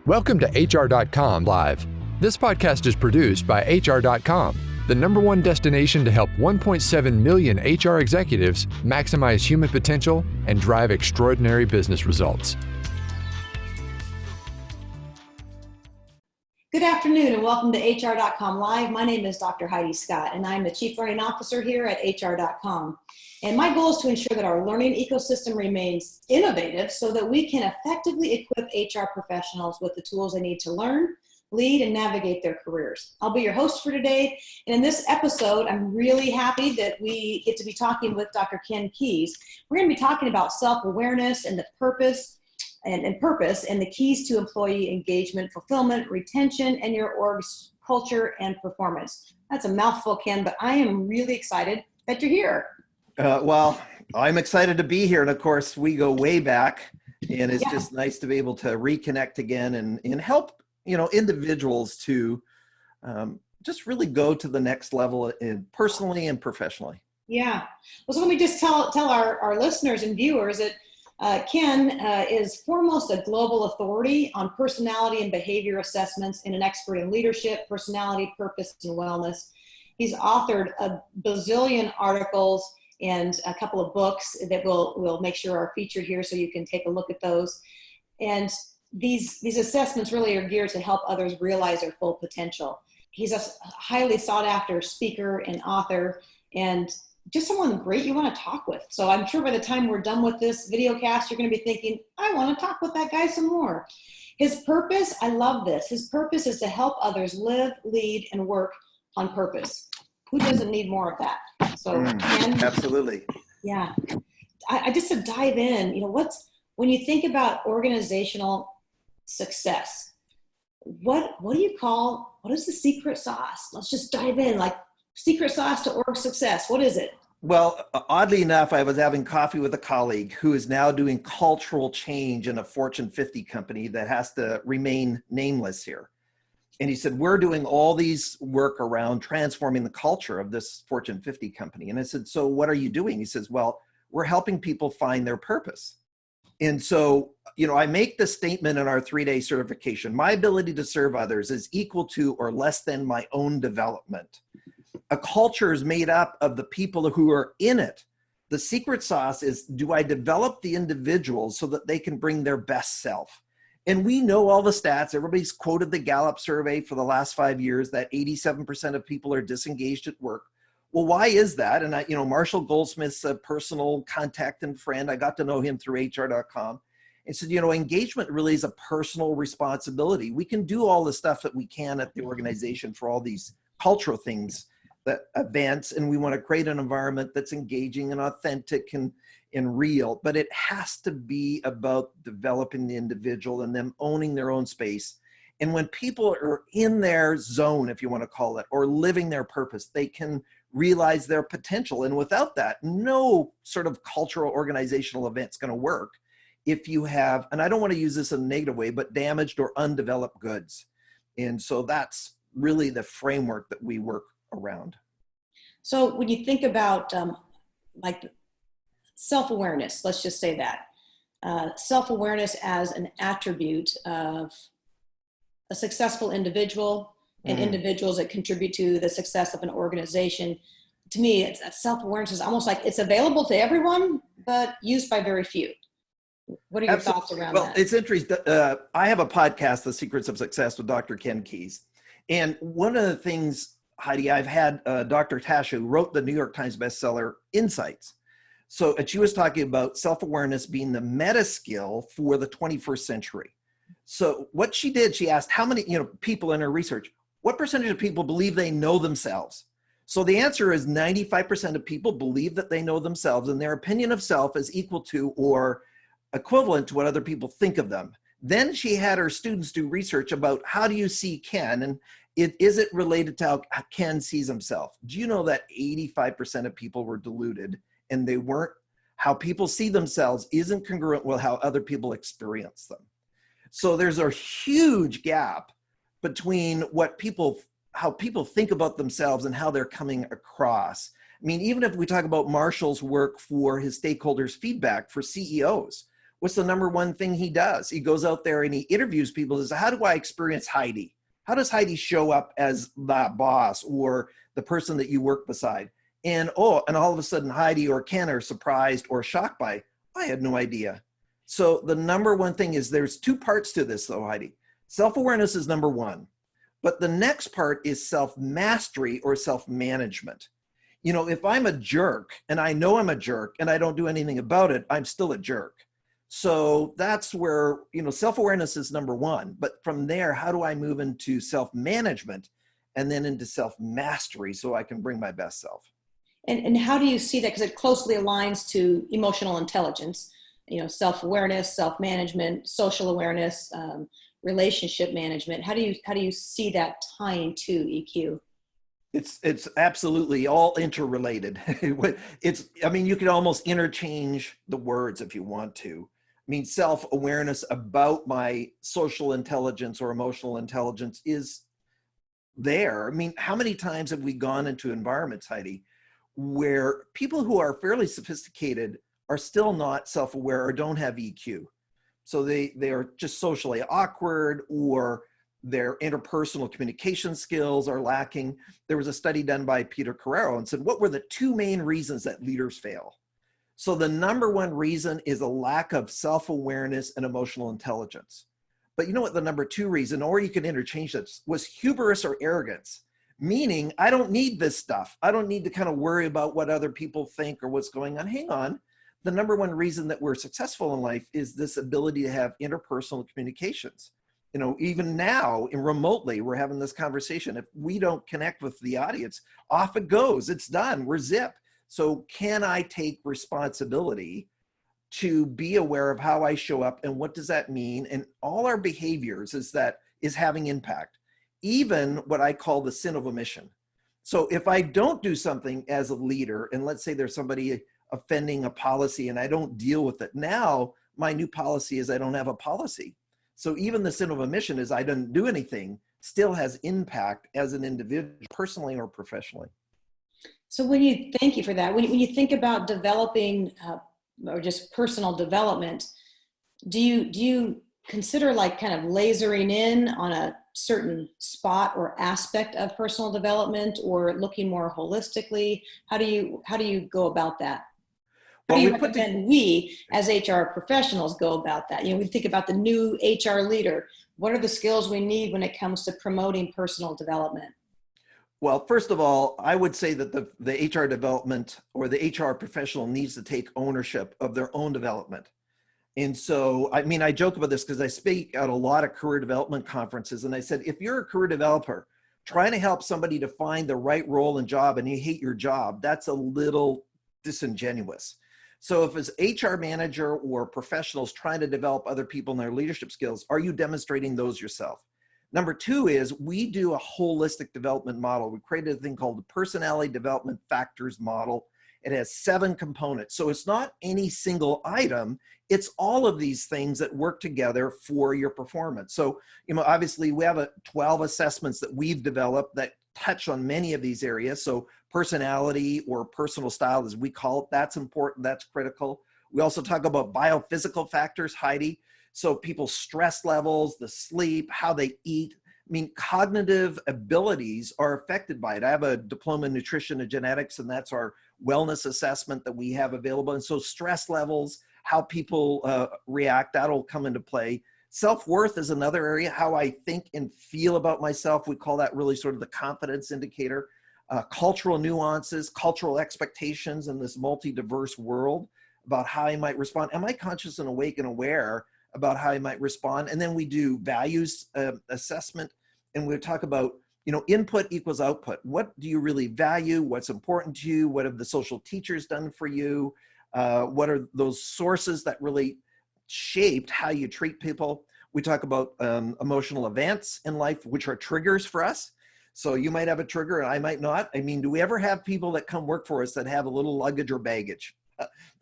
Welcome to HR.com Live. This podcast is produced by HR.com, the #1 destination to help 1.7 million HR executives maximize human potential and drive extraordinary business results. Good afternoon and welcome to HR.com Live. My name is Dr. Heidi Scott and I'm the Chief Learning Officer here at HR.com. And my goal is to ensure that our learning ecosystem remains innovative so that we can effectively equip HR professionals with the tools they need to learn, lead, and navigate their careers. I'll be your host for today. And in this episode, I'm really happy that we get to be talking with Dr. Keis. We're going to be talking about self-awareness and the purpose and the keys to employee engagement, fulfillment, retention, and your org's culture and performance. That's a mouthful, Ken, but I am really excited that you're here. Well, I'm excited to be here. And of course, we go way back, and it's just nice to be able to reconnect again and help, individuals to just really go to the next level personally and professionally. Yeah. Well, so let me just tell our listeners and viewers that Ken is foremost a global authority on personality and behavior assessments and an expert in leadership, personality, purpose, and wellness. He's authored a bazillion articles and a couple of books that we'll make sure are featured here so you can take a look at those. And these assessments really are geared to help others realize their full potential. He's a highly sought after speaker and author and just someone great you want to talk with. So I'm sure by the time we're done with this video cast, you're going to be thinking, I want to talk with that guy some more. His purpose, I love this. His purpose is to help others live, lead, and work on purpose. Who doesn't need more of that? So Ken, absolutely. Yeah. I just to dive in, when you think about organizational success, what is the secret sauce? Let's just dive in, like secret sauce to org success. What is it? Well, oddly enough, I was having coffee with a colleague who is now doing cultural change in a Fortune 50 company that has to remain nameless here. And he said, we're doing all these work around transforming the culture of this Fortune 50 company. And I said, so what are you doing? He says, well, we're helping people find their purpose. And so, I make the statement in our 3-day certification, my ability to serve others is equal to or less than my own development. A culture is made up of the people who are in it. The secret sauce is, do I develop the individuals so that they can bring their best self? And we know all the stats. Everybody's quoted the Gallup survey for the last 5 years that 87% of people are disengaged at work. Well, why is that? And Marshall Goldsmith's a personal contact and friend. I got to know him through HR.com. And said, engagement really is a personal responsibility. We can do all the stuff that we can at the organization for all these cultural things that advance, and we want to create an environment that's engaging and authentic and real, but it has to be about developing the individual and them owning their own space. And when people are in their zone, if you want to call it, or living their purpose, they can realize their potential. And without that, no sort of cultural organizational event's going to work if you have, and I don't want to use this in a negative way, but damaged or undeveloped goods. And so that's really the framework that we work around. So when you think about like self-awareness, let's just say that, self-awareness as an attribute of a successful individual and individuals that contribute to the success of an organization, to me, self-awareness is almost like it's available to everyone, but used by very few. What are your thoughts around that? Well, it's interesting. I have a podcast, The Secrets of Success with Dr. Keis. And one of the things, Heidi, I've had Dr. Tasha, who wrote the New York Times bestseller, Insights. So she was talking about self-awareness being the meta skill for the 21st century. So what she did, she asked how many people in her research, what percentage of people believe they know themselves? So the answer is 95% of people believe that they know themselves and their opinion of self is equal to or equivalent to what other people think of them. Then she had her students do research about how do you see Ken, and is it related to how Ken sees himself? Do you know that 85% of people were deluded and they weren't, how people see themselves isn't congruent with how other people experience them. So there's a huge gap between how people think about themselves and how they're coming across. I mean, even if we talk about Marshall's work for his stakeholders feedback for CEOs, what's the number one thing he does? He goes out there and he interviews people and says, how do I experience Heidi? How does Heidi show up as that boss or the person that you work beside? And all of a sudden Heidi or Ken are surprised or shocked by, I had no idea. So the number one thing is, there's two parts to this though, Heidi. Self-awareness is number one, but the next part is self-mastery or self-management. You know, if I'm a jerk and I know I'm a jerk and I don't do anything about it, I'm still a jerk. So that's where, you know, self-awareness is number one. But from there, how do I move into self-management and then into self-mastery so I can bring my best self? And how do you see that? Because it closely aligns to emotional intelligence, you know, self-awareness, self-management, social awareness, relationship management. How do you see that tying to EQ? It's absolutely all interrelated. I mean, you could almost interchange the words if you want to. I mean, self-awareness about my social intelligence or emotional intelligence is there. I mean, how many times have we gone into environments, Heidi, where people who are fairly sophisticated are still not self-aware or don't have EQ? So they are just socially awkward, or their interpersonal communication skills are lacking. There was a study done by Peter Carrero and said, what were the two main reasons that leaders fail? So the number one reason is a lack of self-awareness and emotional intelligence. But you know what the number two reason, or you can interchange this, was hubris or arrogance. Meaning, I don't need this stuff. I don't need to kind of worry about what other people think or what's going on. Hang on. The number one reason that we're successful in life is this ability to have interpersonal communications. You know, even now in remotely, we're having this conversation. If we don't connect with the audience, off it goes. It's done. We're zipped. So can I take responsibility to be aware of how I show up and what does that mean? And all our behaviors is having impact. Even what I call the sin of omission. So if I don't do something as a leader, and let's say there's somebody offending a policy and I don't deal with it, now my new policy is I don't have a policy. So even the sin of omission is I didn't do anything, still has impact as an individual, personally or professionally. So thank you for that. When you think about developing or just personal development, do you consider like kind of lasering in on a certain spot or aspect of personal development, or looking more holistically? How do you go about that? How do you recommend we as HR professionals go about that? You know, we think about the new HR leader. What are the skills we need when it comes to promoting personal development? Well, first of all, I would say that the HR development or the HR professional needs to take ownership of their own development. And so, I mean, I joke about this because I speak at a lot of career development conferences. And I said, if you're a career developer trying to help somebody to find the right role and job and you hate your job, that's a little disingenuous. So if it's HR manager or professionals trying to develop other people in their leadership skills, are you demonstrating those yourself? Number two is we do a holistic development model. We created a thing called the Personality Development Factors Model. It has 7 components. So it's not any single item. It's all of these things that work together for your performance. So, you know, obviously we have 12 assessments that we've developed that touch on many of these areas. So personality or personal style, as we call it, that's important, that's critical. We also talk about biophysical factors, Heidi. So people's stress levels, the sleep, how they eat. I mean, cognitive abilities are affected by it. I have a diploma in nutrition and genetics, and that's our wellness assessment that we have available. And so stress levels, how people react, that'll come into play. Self-worth is another area, how I think and feel about myself. We call that really sort of the confidence indicator. Cultural nuances, cultural expectations in this multi-diverse world about how I might respond. Am I conscious and awake and aware about how I might respond? And then we do values assessment, and we talk about, you know, input equals output. What do you really value? What's important to you? What have the social teachers done for you? What are those sources that really shaped how you treat people? We talk about emotional events in life, which are triggers for us. So you might have a trigger and I might not. I mean, do we ever have people that come work for us that have a little luggage or baggage?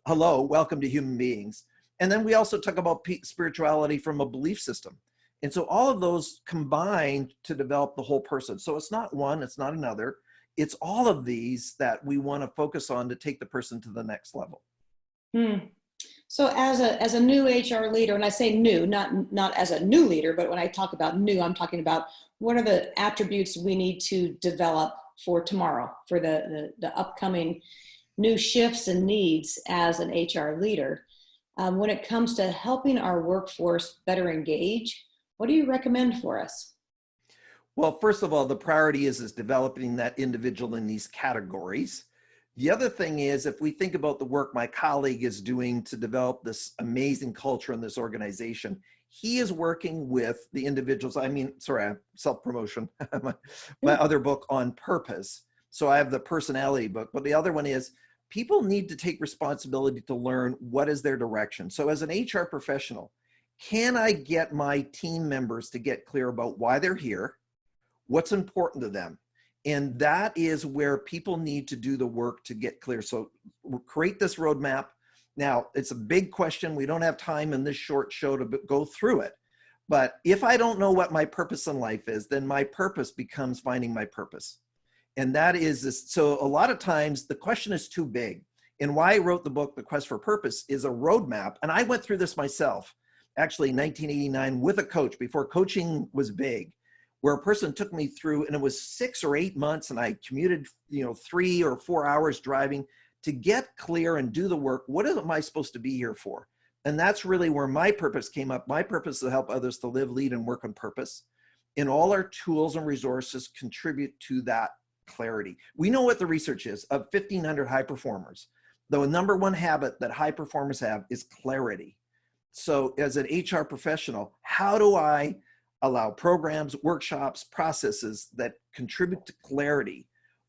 Hello, welcome to human beings. And then we also talk about spirituality from a belief system. And so all of those combine to develop the whole person. So it's not one, it's not another. It's all of these that we want to focus on to take the person to the next level. So as a new HR leader, and I say new, not as a new leader, but when I talk about new, I'm talking about what are the attributes we need to develop for tomorrow, for the upcoming new shifts and needs as an HR leader. When it comes to helping our workforce better engage, what do you recommend for us? Well, first of all, the priority is developing that individual in these categories. The other thing is, if we think about the work my colleague is doing to develop this amazing culture in this organization, he is working with the individuals. I mean, sorry, self-promotion, my other book on purpose. So I have the personality book, but the other one is people need to take responsibility to learn what is their direction. So as an HR professional, can I get my team members to get clear about why they're here, what's important to them? And that is where people need to do the work to get clear. So create this roadmap. Now, it's a big question. We don't have time in this short show to go through it. But if I don't know what my purpose in life is, then my purpose becomes finding my purpose. And that is this. So a lot of times the question is too big. And why I wrote the book, The Quest for Purpose, is a roadmap. And I went through this myself, actually in 1989 with a coach before coaching was big, where a person took me through, and it was 6 or 8 months, and I commuted, 3 or 4 hours driving to get clear and do the work. What am I supposed to be here for? And that's really where my purpose came up. My purpose is to help others to live, lead, and work on purpose. And all our tools and resources contribute to that clarity. We know what the research is of 1,500 high performers. The number one habit that high performers have is clarity. So as an HR professional, how do I allow programs, workshops, processes that contribute to clarity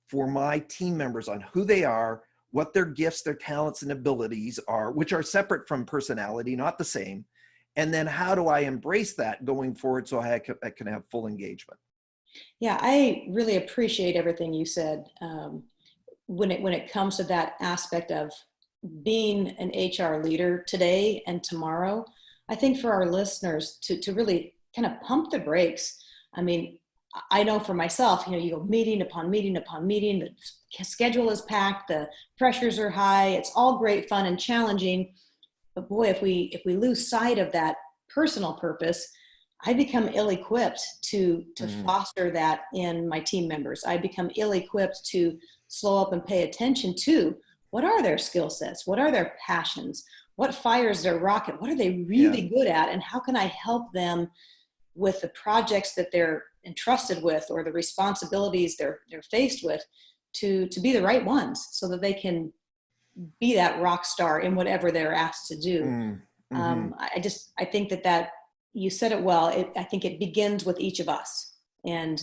for my team members on who they are, what their gifts, their talents, and abilities are, which are separate from personality, not the same. And then how do I embrace that going forward so I can have full engagement? Yeah, I really appreciate everything you said when it comes to that aspect of being an HR leader today and tomorrow. I think for our listeners to really kind of pump the brakes. I mean, I know for myself, you go meeting upon meeting upon meeting, the schedule is packed, the pressures are high, it's all great fun and challenging. But boy, if we lose sight of that personal purpose, I become ill-equipped to foster that in my team members. I become ill-equipped to slow up and pay attention to what are their skill sets, what are their passions, what fires their rocket, what are they really good at, and how can I help them with the projects that they're entrusted with or the responsibilities they're faced with to be the right ones so that they can be that rock star in whatever they're asked to do. Mm-hmm. I think that you said it well. I think it begins with each of us. And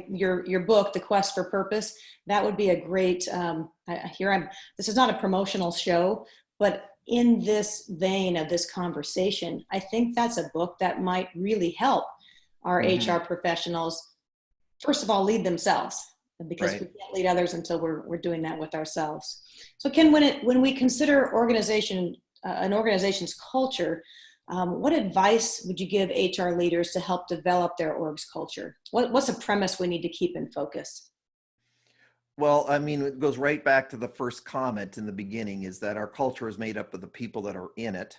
your book, The Quest for Purpose, that would be a great, this is not a promotional show, but in this vein of this conversation, I think that's a book that might really help our HR professionals, first of all, lead themselves, because we can't lead others until we're doing that with ourselves. So Ken, when we consider an organization's culture, what advice would you give HR leaders to help develop their org's culture? What's a premise we need to keep in focus? Well, I mean, it goes right back to the first comment in the beginning, is that our culture is made up of the people that are in it,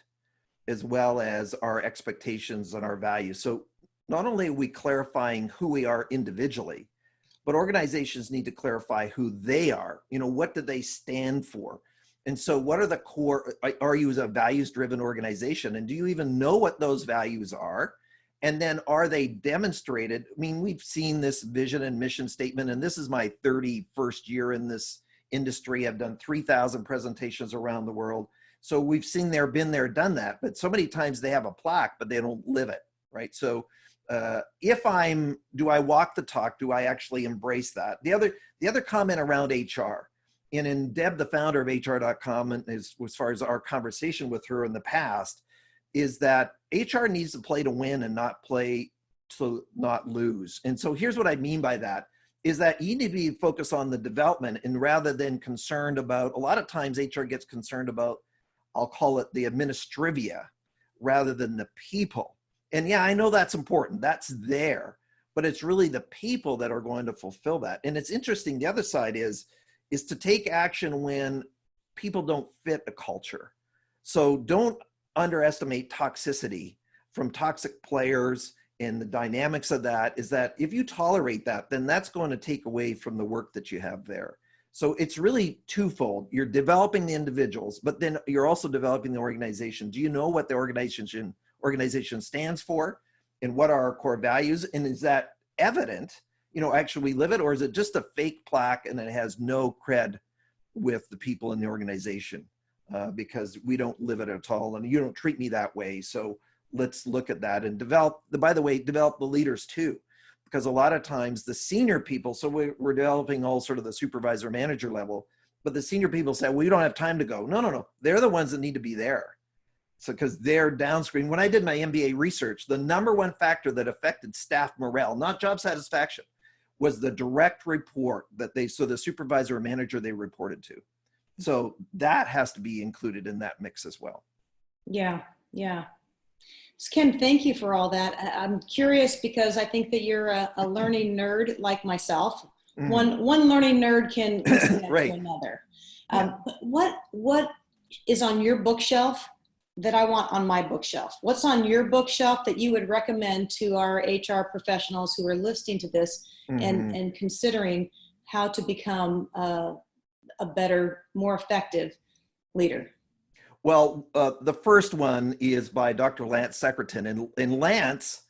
as well as our expectations and our values. So not only are we clarifying who we are individually, but organizations need to clarify who they are. What do they stand for? And so what are the core, are you a values-driven organization? And do you even know what those values are? And then are they demonstrated? I mean, we've seen this vision and mission statement, and this is my 31st year in this industry. I've done 3,000 presentations around the world. So we've seen been there, done that. But so many times they have a plaque, but they don't live it, right? So do I walk the talk? Do I actually embrace that? The other comment around HR, and in Deb, the founder of HR.com, and as far as our conversation with her in the past, is that HR needs to play to win and not play to not lose. And so here's what I mean by that, is that you need to be focused on the development, and rather than concerned about, a lot of times HR gets concerned about, I'll call it the administrivia, rather than the people. And yeah, I know that's important, that's there, but it's really the people that are going to fulfill that. And it's interesting, the other side is to take action when people don't fit a culture. So don't underestimate toxicity from toxic players, and the dynamics of that is that if you tolerate that, then that's going to take away from the work that you have there. So it's really twofold. You're developing the individuals, but then you're also developing the organization. Do you know what the organization stands for and what are our core values? And is that evident, actually we live it, or is it just a fake plaque and it has no cred with the people in the organization because we don't live it at all and you don't treat me that way. So let's look at that and develop the leaders too, because a lot of times the senior people, so we're developing all sort of the supervisor manager level, but the senior people say, well, you don't have time to go. No. They're the ones that need to be there. So because they're downscreen. When I did my MBA research, the number one factor that affected staff morale, not job satisfaction, was the direct report so the supervisor or manager they reported to. So that has to be included in that mix as well. Yeah. So Ken, thank you for all that. I'm curious because I think that you're a learning nerd like myself. Mm-hmm. One learning nerd can connect right. to another. But what is on your bookshelf that I want on my bookshelf? What's on your bookshelf that you would recommend to our HR professionals who are listening to this and considering how to become a better, more effective leader? Well, the first one is by Dr. Lance Secretan. And Lance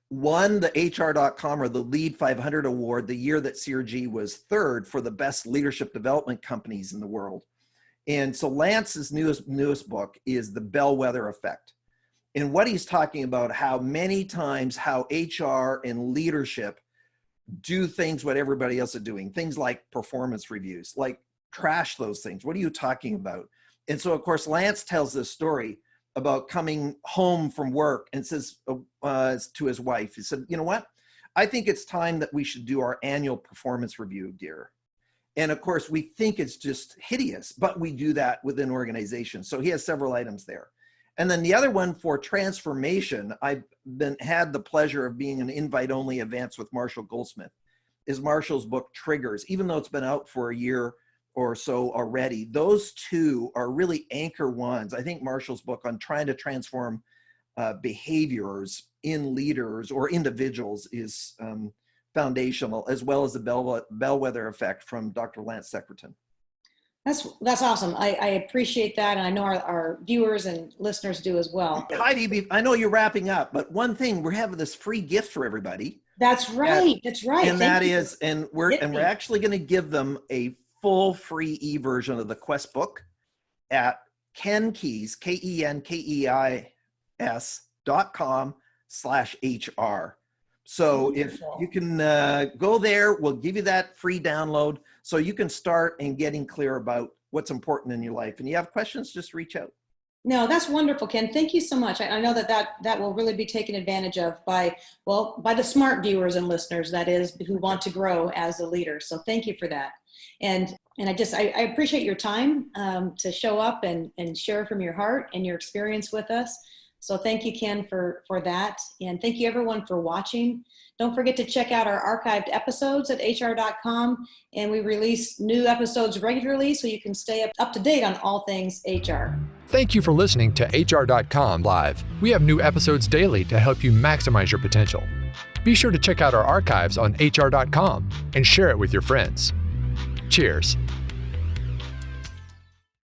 won the HR.com or the Lead 500 award the year that CRG was third for the best leadership development companies in the world. And so Lance's newest book is The Bellwether Effect. And what he's talking about, how many times how HR and leadership do things what everybody else is doing, things like performance reviews, like trash those things. What are you talking about? And so, of course, Lance tells this story about coming home from work and says to his wife, he said, you know what? I think it's time that we should do our annual performance review, dear. And of course, we think it's just hideous, but we do that within organizations. So he has several items there. And then the other one for transformation, I've had the pleasure of being an invite-only Advance with Marshall Goldsmith, is Marshall's book, Triggers. Even though it's been out for a year or so already, those two are really anchor ones. I think Marshall's book on trying to transform behaviors in leaders or individuals is foundational, as well as the Bellwether Effect from Dr. Lance Secretan. That's awesome. I appreciate that. And I know our viewers and listeners do as well. Heidi, I know you're wrapping up, but one thing, we're having this free gift for everybody. That's right. That's right. And we're actually going to give them a full free e-version of the Quest book at Keis, KenKeis.com/HR. So if you can go there, we'll give you that free download so you can start and getting clear about what's important in your life. And you have questions, just reach out. No, that's wonderful, Ken. Thank you so much. I know that will really be taken advantage of by the smart viewers and listeners, that is, who want to grow as a leader. So thank you for that. And I appreciate your time to show up and share from your heart and your experience with us. So thank you, Ken, for that. And thank you, everyone, for watching. Don't forget to check out our archived episodes at HR.com. And we release new episodes regularly so you can stay up to date on all things HR. Thank you for listening to HR.com Live. We have new episodes daily to help you maximize your potential. Be sure to check out our archives on HR.com and share it with your friends. Cheers.